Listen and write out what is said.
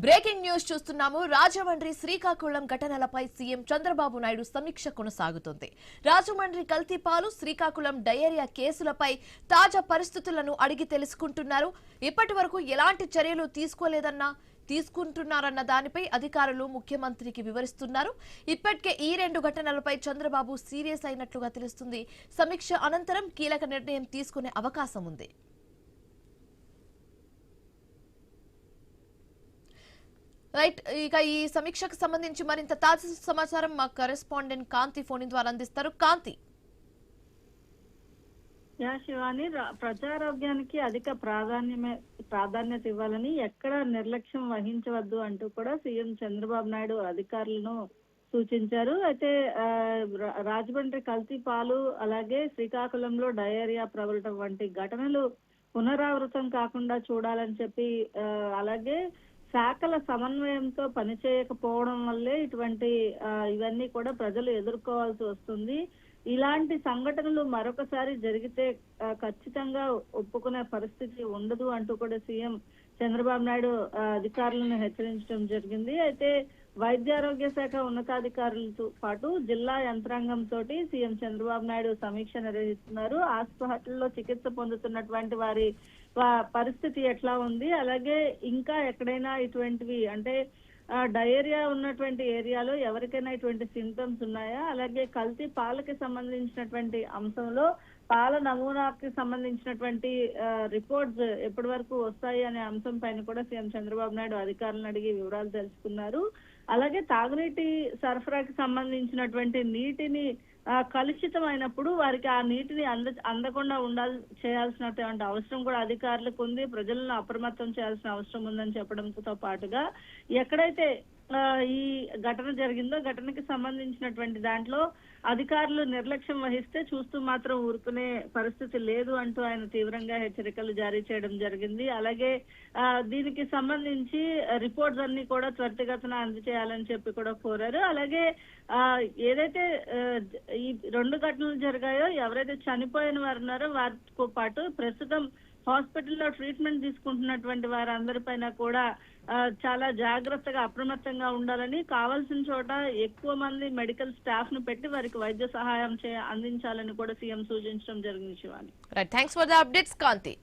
Breaking news చూస్తున్నాము. Rajahmundry Srikakulam ఘటనలపై CM Chandrababu Naidu సమీక్ష కొనసాగుతుంది. రాజమండ్రి కల్తీపాలు, శ్రీకాకుళం డయేరియా కేసులపై తాజా పరిస్థితులను అడిగి తెలుసుకుంటున్నారు. ఇప్పటి వరకు ఎలాంటి చర్యలు తీసుకుంటున్నారన్న దానిపై అధికారులు ముఖ్యమంత్రికి వివరిస్తున్నారు. ఇప్పటికే ఈ రెండు ఘటనలపై చంద్రబాబు సీరియస్ అయినట్లుగా తెలుస్తుంది. సమీక్ష అనంతరం కీలక నిర్ణయం తీసుకునే అవకాశం ఉంది. రైట్, ఇక ఈ సమీక్షకు సంబంధించి మరింత తాజా సమాచారం మా కరెస్పాండెంట్ కాంతి ఫోన్ ద్వారా అందిస్తారు. కాంతి. శివాని, ప్రజారోగ్యానికి అధిక ప్రాధాన్యత ఇవ్వాలని, ఎక్కడ నిర్లక్ష్యం వహించవద్దు అంటూ కూడా సీఎం చంద్రబాబు నాయుడు అధికారులను సూచించారు. అయితే రాజమండ్రి కల్తీ పాలు, అలాగే శ్రీకాకుళంలో డయేరియా ప్రబలటం వంటి ఘటనలు పునరావృతం కాకుండా చూడాలని చెప్పి, అలాగే శాఖల సమన్వయంతో పనిచేయకపోవడం వల్లే ఇవన్నీ కూడా ప్రజలు ఎదుర్కోవాల్సి వస్తుంది. ఇలాంటి సంఘటనలు మరొకసారి జరిగితే ఖచ్చితంగా ఒప్పుకునే పరిస్థితి ఉండదు అంటూ కూడా సీఎం చంద్రబాబు నాయుడు అధికారులను హెచ్చరించడం జరిగింది. అయితే వైద్యారోగ్య శాఖ ఉన్నతాధికారులతో పాటు జిల్లా యంత్రాంగంతో సీఎం చంద్రబాబు నాయుడు సమీక్ష నిర్వహిస్తున్నారు. హాస్పిటల్లో చికిత్స పొందుతున్నటువంటి వారి పరిస్థితి ఎట్లా ఉంది, అలాగే ఇంకా ఎక్కడైనా ఇటువంటివి అంటే డయేరియా ఉన్నటువంటి ఏరియాలో ఎవరికైనా ఇటువంటి సింటమ్స్ ఉన్నాయా, అలాగే కల్తీ పాలకి సంబంధించినటువంటి అంశంలో పాల నమూనాకి సంబంధించినటువంటి రిపోర్ట్స్ ఎప్పటి వరకు వస్తాయి అనే అంశం పైన కూడా సీఎం చంద్రబాబు నాయుడు అధికారులను అడిగి వివరాలు తెలుసుకున్నారు. అలాగే తాగునీటి సరఫరాకి సంబంధించినటువంటి నీటిని కలుషితమైనప్పుడు వారికి ఆ నీటిని అందకుండా చేయాల్సినటువంటి అవసరం కూడా అధికారులకు ఉంది. ప్రజలను అప్రమత్తం చేయాల్సిన అవసరం ఉందని చెప్పడంతో పాటుగా ఎక్కడైతే ఈ ఘటన జరిగిందో ఘటనకి సంబంధించినటువంటి దాంట్లో అధికారులు నిర్లక్ష్యం వహిస్తే చూస్తూ మాత్రం ఊరుకునే పరిస్థితి లేదు అంటూ ఆయన తీవ్రంగా హెచ్చరికలు జారీ చేయడం జరిగింది. అలాగే దీనికి సంబంధించి రిపోర్ట్స్ అన్ని కూడా త్వరితగతిన అందజేయాలని చెప్పి కూడా కోరారు. అలాగే ఏదైతే ఈ రెండు ఘటనలు జరిగాయో, ఎవరైతే చనిపోయిన వారు ఉన్నారో వారితో పాటు ప్రస్తుతం హాస్పిటల్లో ట్రీట్మెంట్ తీసుకుంటున్నటువంటి వారందరిపైన కూడా చాలా జాగ్రత్తగా అప్రమత్తంగా ఉండాలని, కావాల్సిన చోట ఎక్కువ మంది మెడికల్ స్టాఫ్ ను పెట్టి వారికి వైద్య సహాయం అందించాలని కూడా సీఎం సూచించడం జరిగింది. Shivani, thanks for the updates Kanthi.